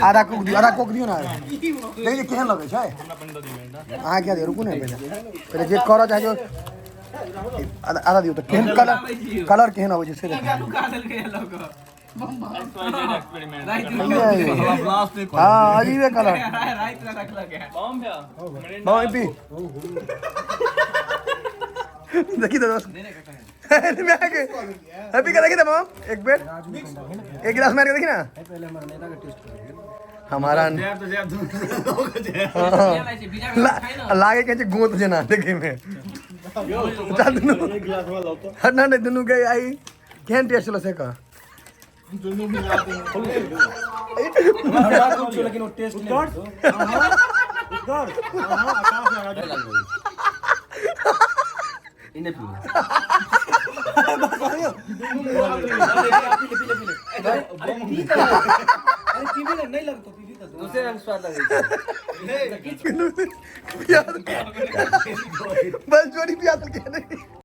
आधा कोक दियो ना देखिए केहन लगे छै अहाँ क्या दे रुकू ने पहले जे करो चाहे जो आधा दियो तो केहन कलर केहन आबै छै से देखिए हाँ अजीब कलर देखी तो दोस्त हैप्पी का देखी था माम एक बेर एक गिलास मार के देखी ना हमारा लागे के गोत जना देखे में ना नहीं दुनू के आई केहन टेस्ट चलो से का दोनों मिलाते हैं लेकिन वो टेस्ट नहीं इन्हें नहीं लगता दूसरे रंग स्वाद लगेगा बस जोड़ी पिया तो क्या नहीं